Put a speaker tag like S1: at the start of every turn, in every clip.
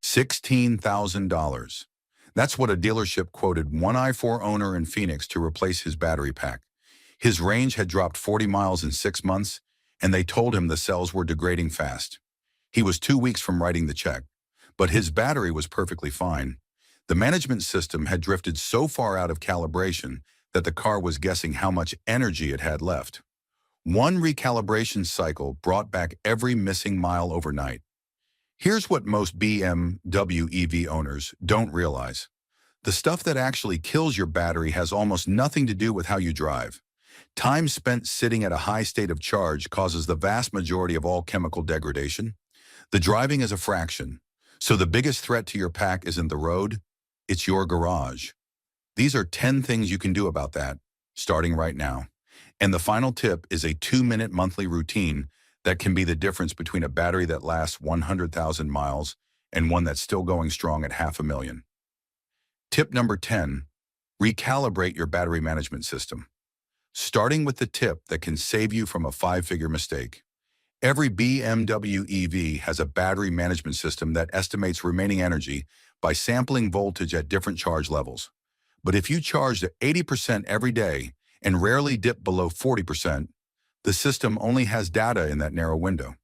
S1: $16,000. That's what a dealership quoted one i4 owner in Phoenix to replace his battery pack. His range had dropped 40 miles in 6 months, and they told him the cells were degrading fast. He was 2 weeks from writing the check, but his battery was perfectly fine. The management system had drifted so far out of calibration that the car was guessing how much energy it had left. One recalibration cycle brought back every missing mile overnight. Here's what most BMW EV owners don't realize. The stuff that actually kills your battery has almost nothing to do with how you drive. Time spent sitting at a high state of charge causes the vast majority of all chemical degradation. The driving is a fraction. So the biggest threat to your pack isn't the road, it's your garage. These are 10 things you can do about that, starting right now. And the final tip is a 2-minute monthly routine that can be the difference between a battery that lasts 100,000 miles and one that's still going strong at 500,000. Tip number 10, recalibrate your battery management system. Starting with the tip that can save you from a 5-figure mistake. Every BMW EV has a battery management system that estimates remaining energy by sampling voltage at different charge levels. But if you charge at 80% every day and rarely dip below 40%, the system only has data in that narrow window.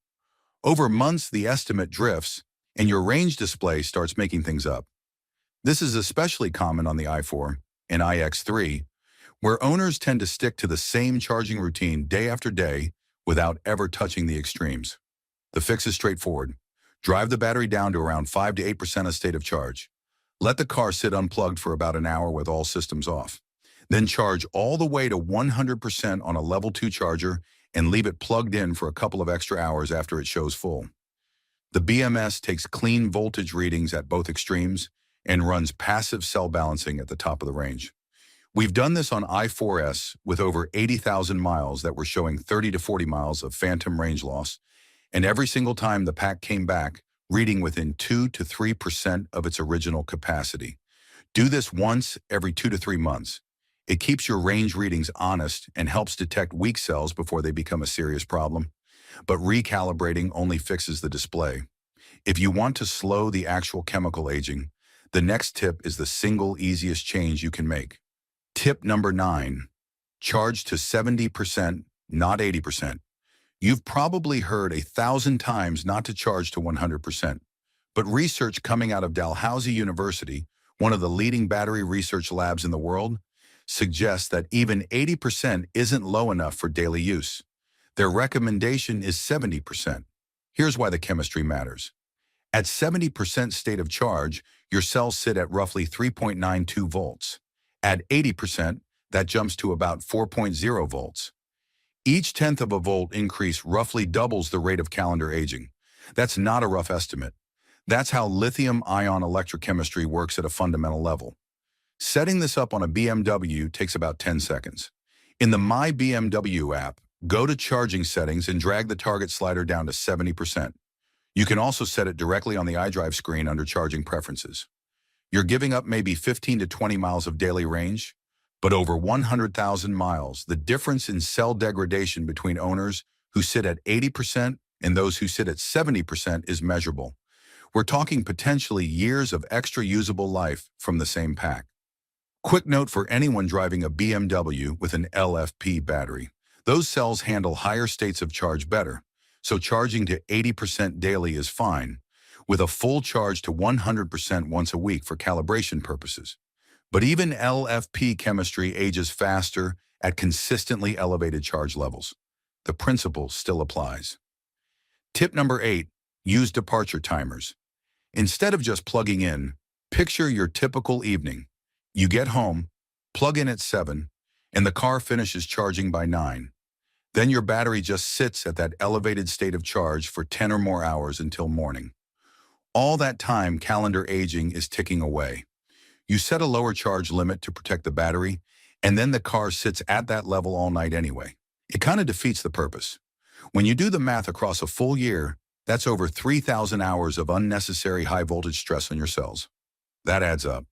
S1: Over months, the estimate drifts, and your range display starts making things up. This is especially common on the i4 and iX3, where owners tend to stick to the same charging routine day after day without ever touching the extremes. The fix is straightforward. Drive the battery down to around 5 to 8% of state of charge. Let the car sit unplugged for about an hour with all systems off. Then charge all the way to 100% on a level 2 charger and leave it plugged in for a couple of extra hours after it shows full. The BMS takes clean voltage readings at both extremes and runs passive cell balancing at the top of the range. We've done this on i4S with over 80,000 miles that were showing 30 to 40 miles of phantom range loss, and every single time the pack came back, reading within 2 to 3% of its original capacity. Do this once every 2 to 3 months. It keeps your range readings honest and helps detect weak cells before they become a serious problem. But recalibrating only fixes the display. If you want to slow the actual chemical aging, the next tip is the single easiest change you can make. Tip number 9, charge to 70%, not 80%. You've probably heard 1,000 times not to charge to 100%, but research coming out of Dalhousie University, one of the leading battery research labs in the world, suggests that even 80% isn't low enough for daily use. Their recommendation is 70%. Here's why the chemistry matters. At 70% state of charge, your cells sit at roughly 3.92 volts. At 80%, that jumps to about 4.0 volts. Each tenth of a volt increase roughly doubles the rate of calendar aging. That's not a rough estimate. That's how lithium-ion electrochemistry works at a fundamental level. Setting this up on a BMW takes about 10 seconds. In the My BMW app, go to charging settings and drag the target slider down to 70%. You can also set it directly on the iDrive screen under charging preferences. You're giving up maybe 15 to 20 miles of daily range, but over 100,000 miles, the difference in cell degradation between owners who sit at 80% and those who sit at 70% is measurable. We're talking potentially years of extra usable life from the same pack. Quick note for anyone driving a BMW with an LFP battery. Those cells handle higher states of charge better, so charging to 80% daily is fine, with a full charge to 100% once a week for calibration purposes. But even LFP chemistry ages faster at consistently elevated charge levels. The principle still applies. Tip number 8, use departure timers. Instead of just plugging in, picture your typical evening. You get home, plug in at 7, and the car finishes charging by 9. Then your battery just sits at that elevated state of charge for 10 or more hours until morning. All that time, calendar aging is ticking away. You set a lower charge limit to protect the battery, and then the car sits at that level all night anyway. It kind of defeats the purpose. When you do the math across a full year, that's over 3,000 hours of unnecessary high-voltage stress on your cells. That adds up.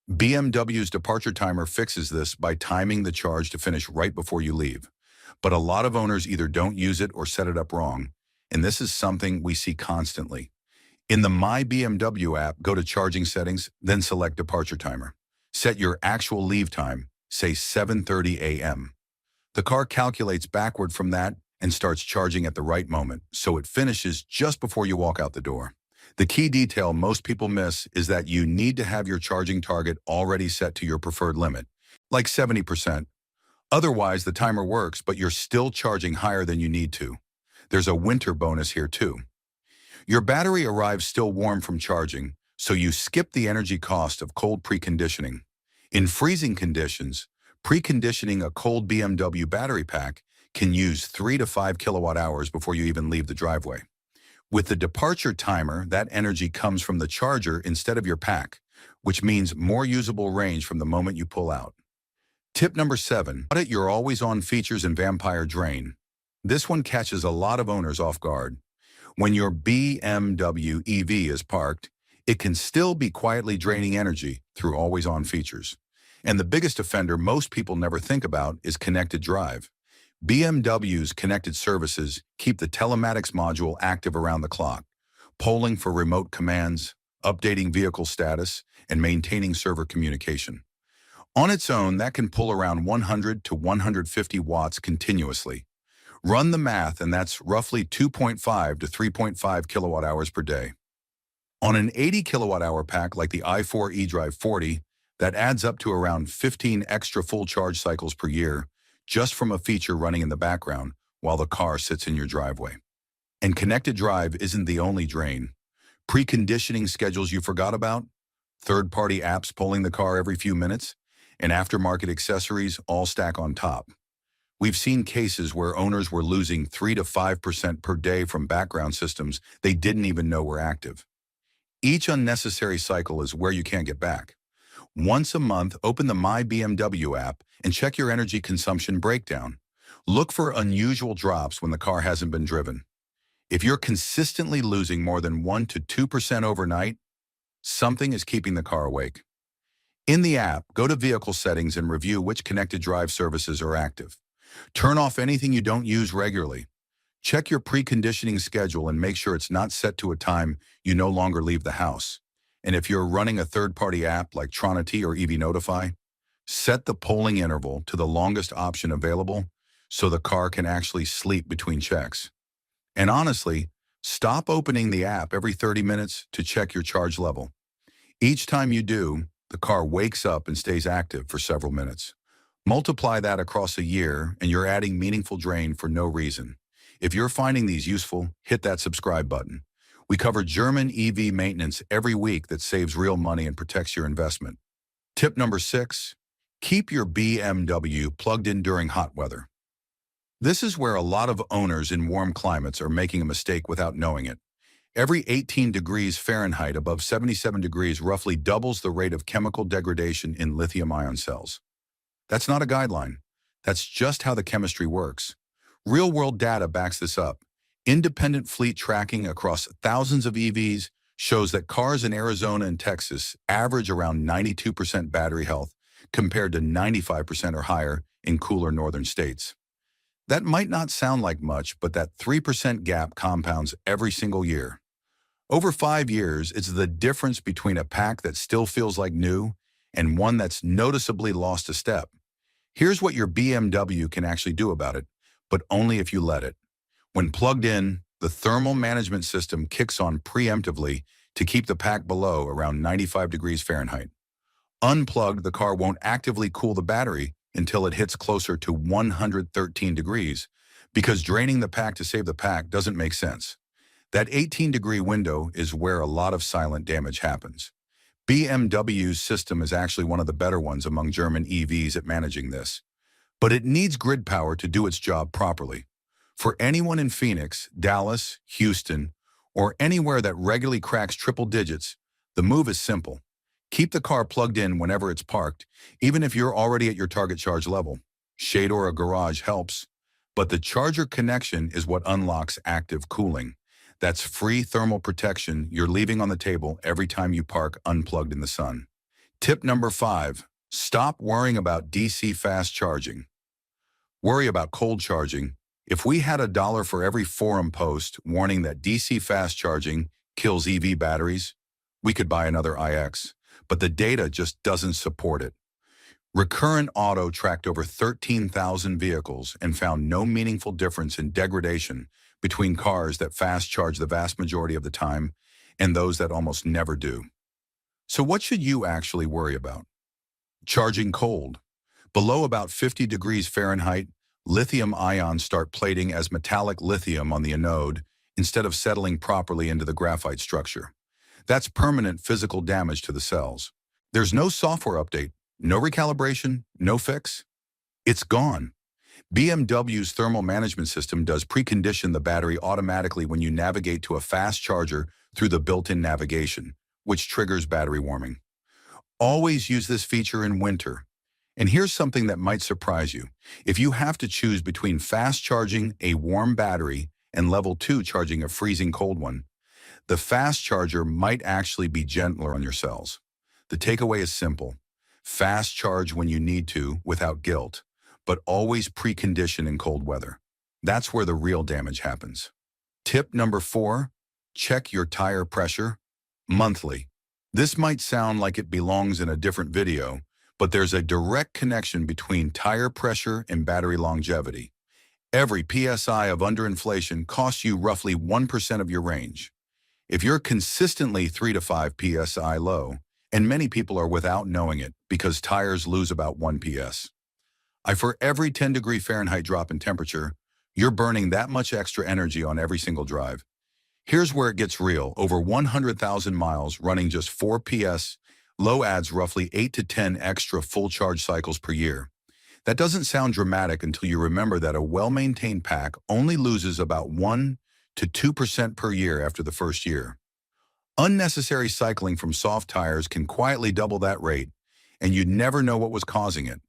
S1: BMW's departure timer fixes this by timing the charge to finish right before you leave. But a lot of owners either don't use it or set it up wrong, and this is something we see constantly. In the My BMW app, go to charging settings, then select departure timer. Set your actual leave time, say 7:30 a.m. The car calculates backward from that and starts charging at the right moment, so it finishes just before you walk out the door. The key detail most people miss is that you need to have your charging target already set to your preferred limit, like 70%. Otherwise, the timer works, but you're still charging higher than you need to. There's a winter bonus here too. Your battery arrives still warm from charging, so you skip the energy cost of cold preconditioning. In freezing conditions, preconditioning a cold BMW battery pack can use 3 to 5 kilowatt hours before you even leave the driveway. With the departure timer, that energy comes from the charger instead of your pack, which means more usable range from the moment you pull out. Tip number 7, audit your always-on features and vampire drain. This one catches a lot of owners off guard. When your BMW EV is parked, it can still be quietly draining energy through always-on features. And the biggest offender most people never think about is connected drive. BMW's connected services keep the telematics module active around the clock, polling for remote commands, updating vehicle status, and maintaining server communication. On its own, that can pull around 100 to 150 watts continuously. Run the math, and that's roughly 2.5 to 3.5 kilowatt hours per day. On an 80 kilowatt hour pack like the i4 eDrive 40, that adds up to around 15 extra full charge cycles per year, just from a feature running in the background while the car sits in your driveway. And connected drive isn't the only drain. Preconditioning schedules you forgot about, third-party apps pulling the car every few minutes, and aftermarket accessories all stack on top. We've seen cases where owners were losing 3 to 5% per day from background systems they didn't even know were active. Each unnecessary cycle is where you can't get back. Once a month, open the My BMW app and check your energy consumption breakdown. Look for unusual drops when the car hasn't been driven. If you're consistently losing more than 1 to 2% overnight, something is keeping the car awake. In the app, go to Vehicle Settings and review which connected drive services are active. Turn off anything you don't use regularly. Check your preconditioning schedule and make sure it's not set to a time you no longer leave the house. And if you're running a third-party app like Tronity or EV Notify, set the polling interval to the longest option available so the car can actually sleep between checks. And honestly, stop opening the app every 30 minutes to check your charge level. Each time you do, the car wakes up and stays active for several minutes. Multiply that across a year, and you're adding meaningful drain for no reason. If you're finding these useful, hit that subscribe button. We cover German EV maintenance every week that saves real money and protects your investment. Tip number 6, keep your BMW plugged in during hot weather. This is where a lot of owners in warm climates are making a mistake without knowing it. Every 18 degrees Fahrenheit above 77 degrees roughly doubles the rate of chemical degradation in lithium-ion cells. That's not a guideline. That's just how the chemistry works. Real-world data backs this up. Independent fleet tracking across thousands of EVs shows that cars in Arizona and Texas average around 92% battery health compared to 95% or higher in cooler northern states. That might not sound like much, but that 3% gap compounds every single year. Over 5 years, it's the difference between a pack that still feels like new and one that's noticeably lost a step. Here's what your BMW can actually do about it, but only if you let it. When plugged in, the thermal management system kicks on preemptively to keep the pack below around 95 degrees Fahrenheit. Unplugged, the car won't actively cool the battery until it hits closer to 113 degrees, because draining the pack to save the pack doesn't make sense. That 18-degree window is where a lot of silent damage happens. BMW's system is actually one of the better ones among German EVs at managing this. But it needs grid power to do its job properly. For anyone in Phoenix, Dallas, Houston, or anywhere that regularly cracks triple digits, the move is simple. Keep the car plugged in whenever it's parked, even if you're already at your target charge level. Shade or a garage helps, but the charger connection is what unlocks active cooling. That's free thermal protection you're leaving on the table every time you park unplugged in the sun. Tip number 5, stop worrying about DC fast charging. Worry about cold charging. If we had $1 for every forum post warning that DC fast charging kills EV batteries, we could buy another iX, but the data just doesn't support it. Recurrent Auto tracked over 13,000 vehicles and found no meaningful difference in degradation between cars that fast charge the vast majority of the time and those that almost never do. So what should you actually worry about? Charging cold. Below about 50 degrees Fahrenheit, lithium ions start plating as metallic lithium on the anode instead of settling properly into the graphite structure. That's permanent physical damage to the cells. There's no software update, no recalibration, no fix. It's gone. BMW's thermal management system does precondition the battery automatically when you navigate to a fast charger through the built-in navigation, which triggers battery warming. Always use this feature in winter. And here's something that might surprise you. If you have to choose between fast charging a warm battery and level 2 charging a freezing cold one, the fast charger might actually be gentler on your cells. The takeaway is simple. Fast charge when you need to without guilt, but always precondition in cold weather. That's where the real damage happens. Tip number 4, check your tire pressure monthly. This might sound like it belongs in a different video, but there's a direct connection between tire pressure and battery longevity. Every PSI of underinflation costs you roughly 1% of your range. If you're consistently 3 to 5 PSI low, and many people are without knowing it because tires lose about 1 PS. For every 10 degree Fahrenheit drop in temperature, you're burning that much extra energy on every single drive. Here's where it gets real. Over 100,000 miles running just 4 PS, low adds roughly 8 to 10 extra full charge cycles per year. That doesn't sound dramatic until you remember that a well-maintained pack only loses about 1 to 2% per year after the first year. Unnecessary cycling from soft tires can quietly double that rate, and you'd never know what was causing it.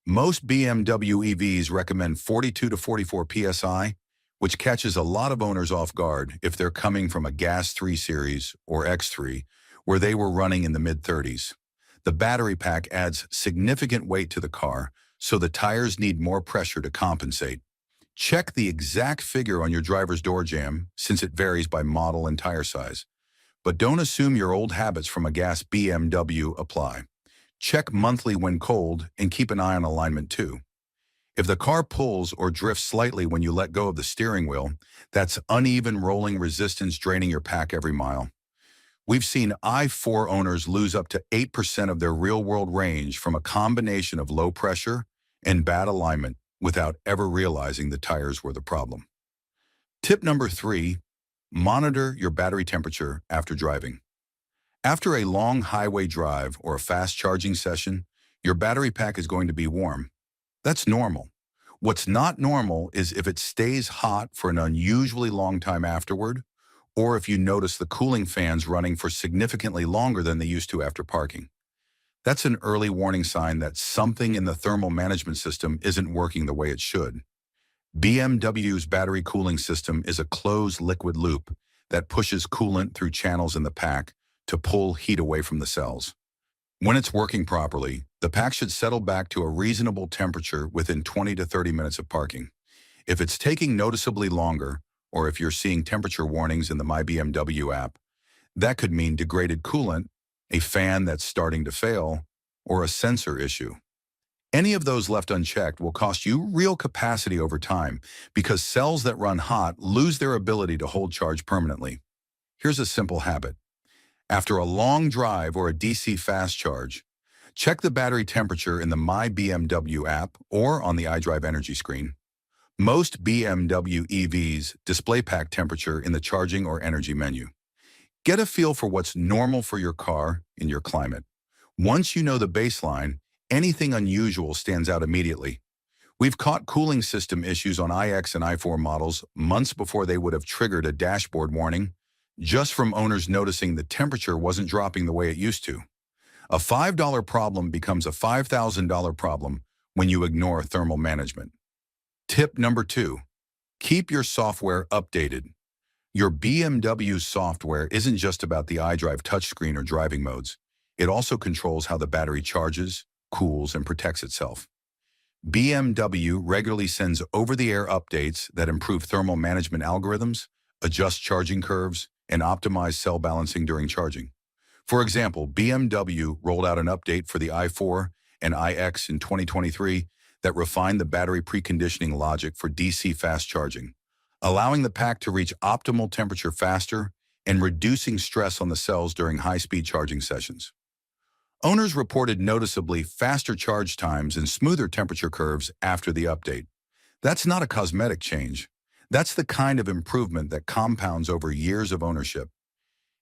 S1: Most BMW EVs recommend 42 to 44 PSI, which catches a lot of owners off guard if they're coming from a gas 3 Series or X3, where they were running in the mid-30s. The battery pack adds significant weight to the car, so the tires need more pressure to compensate. Check the exact figure on your driver's door jamb, since it varies by model and tire size. But don't assume your old habits from a gas BMW apply. Check monthly when cold and keep an eye on alignment too. If the car pulls or drifts slightly when you let go of the steering wheel, that's uneven rolling resistance draining your pack every mile. We've seen i4 owners lose up to 8% of their real-world range from a combination of low pressure and bad alignment without ever realizing the tires were the problem. Tip number 3, monitor your battery temperature after driving. After a long highway drive or a fast charging session, your battery pack is going to be warm. That's normal. What's not normal is if it stays hot for an unusually long time afterward, or if you notice the cooling fans running for significantly longer than they used to after parking. That's an early warning sign that something in the thermal management system isn't working the way it should. BMW's battery cooling system is a closed liquid loop that pushes coolant through channels in the pack to pull heat away from the cells. When it's working properly, the pack should settle back to a reasonable temperature within 20 to 30 minutes of parking. If it's taking noticeably longer, or if you're seeing temperature warnings in the My BMW app, that could mean degraded coolant, a fan that's starting to fail, or a sensor issue. Any of those left unchecked will cost you real capacity over time because cells that run hot lose their ability to hold charge permanently. Here's a simple habit. After a long drive or a DC fast charge, check the battery temperature in the My BMW app or on the iDrive Energy screen. Most BMW EVs display pack temperature in the charging or energy menu. Get a feel for what's normal for your car in your climate. Once you know the baseline, anything unusual stands out immediately. We've caught cooling system issues on iX and i4 models months before they would have triggered a dashboard warning, just from owners noticing the temperature wasn't dropping the way it used to. A $5 problem becomes a $5,000 problem when you ignore thermal management. Tip number 2, keep your software updated. Your BMW software isn't just about the iDrive touchscreen or driving modes. It also controls how the battery charges, cools, and protects itself. BMW regularly sends over-the-air updates that improve thermal management algorithms, adjust charging curves, and optimize cell balancing during charging. For example, BMW rolled out an update for the i4 and iX in 2023 that refined the battery preconditioning logic for DC fast charging, allowing the pack to reach optimal temperature faster and reducing stress on the cells during high-speed charging sessions. Owners reported noticeably faster charge times and smoother temperature curves after the update. That's not a cosmetic change. That's the kind of improvement that compounds over years of ownership.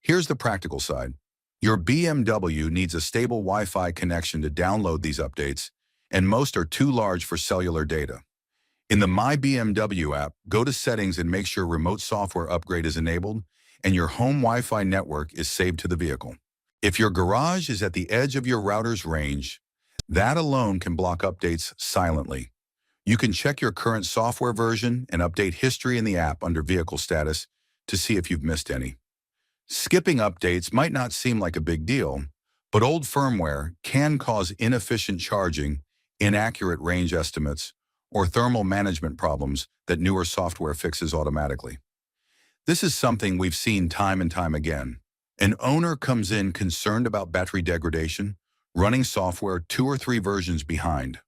S1: Here's the practical side. Your BMW needs a stable Wi-Fi connection to download these updates, and most are too large for cellular data. In the My BMW app, go to Settings and make sure Remote Software Upgrade is enabled and your home Wi-Fi network is saved to the vehicle. If your garage is at the edge of your router's range, that alone can block updates silently. You can check your current software version and update history in the app under Vehicle Status to see if you've missed any. Skipping updates might not seem like a big deal, but old firmware can cause inefficient charging, inaccurate range estimates, or thermal management problems that newer software fixes automatically. This is something we've seen time and time again. An owner comes in concerned about battery degradation, running software 2 or 3 versions behind.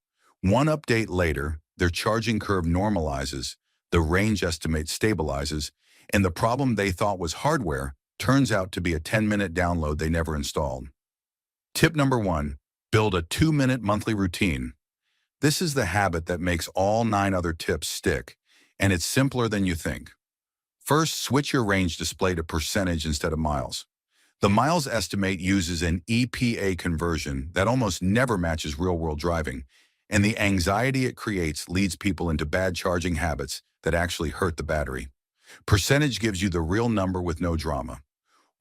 S1: One update later, their charging curve normalizes, the range estimate stabilizes, and the problem they thought was hardware turns out to be a 10-minute download they never installed. Tip number 1, build a 2-minute monthly routine. This is the habit that makes all 9 other tips stick, and it's simpler than you think. First, switch your range display to percentage instead of miles. The miles estimate uses an EPA conversion that almost never matches real-world driving, and the anxiety it creates leads people into bad charging habits that actually hurt the battery. Percentage gives you the real number with no drama.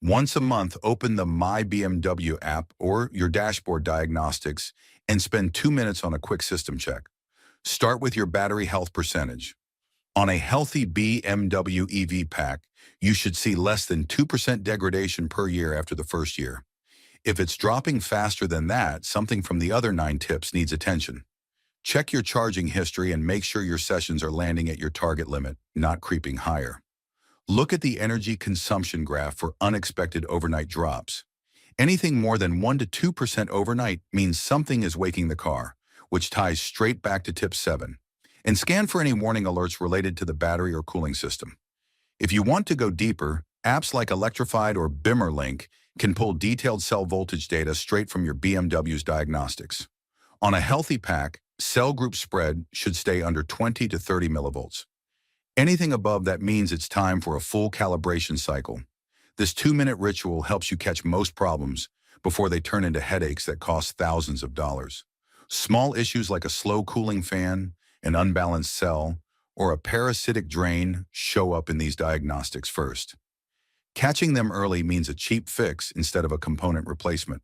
S1: Once a month, open the My BMW app or your dashboard diagnostics and spend 2 minutes on a quick system check. Start with your battery health percentage. On a healthy BMW EV pack, you should see less than 2% degradation per year after the first year. If it's dropping faster than that, something from the other 9 tips needs attention. Check your charging history and make sure your sessions are landing at your target limit, not creeping higher. Look at the energy consumption graph for unexpected overnight drops. Anything more than 1 to 2% overnight means something is waking the car, which ties straight back to tip 7. And scan for any warning alerts related to the battery or cooling system. If you want to go deeper, apps like Electrified or BimmerLink can pull detailed cell voltage data straight from your BMW's diagnostics. On a healthy pack, cell group spread should stay under 20 to 30 millivolts. Anything above that means it's time for a full calibration cycle. This 2-minute ritual helps you catch most problems before they turn into headaches that cost thousands of dollars. Small issues like a slow cooling fan, an unbalanced cell, or a parasitic drain show up in these diagnostics first. Catching them early means a cheap fix instead of a component replacement.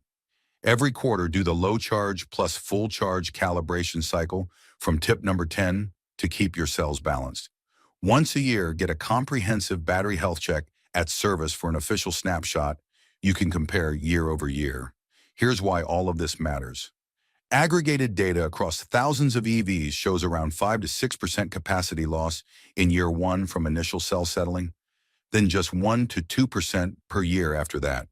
S1: Every quarter, do the low charge plus full charge calibration cycle from tip number 10 to keep your cells balanced. Once a year, get a comprehensive battery health check at service for an official snapshot you can compare year over year. Here's why all of this matters. Aggregated data across thousands of EVs shows around 5 to 6% capacity loss in year 1 from initial cell settling, then just 1 to 2% per year after that.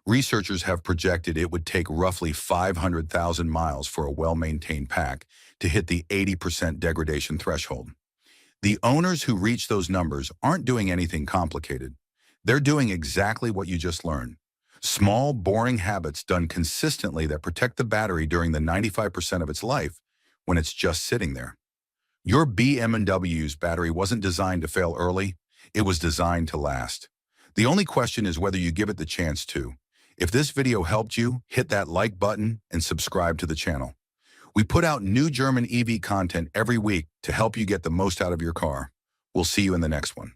S1: Researchers have projected it would take roughly 500,000 miles for a well-maintained pack to hit the 80% degradation threshold. The owners who reach those numbers aren't doing anything complicated. They're doing exactly what you just learned. Small, boring habits done consistently that protect the battery during the 95% of its life when it's just sitting there. Your BMW's battery wasn't designed to fail early. It was designed to last. The only question is whether you give it the chance to. If this video helped you, hit that like button and subscribe to the channel. We put out new German EV content every week to help you get the most out of your car. We'll see you in the next one.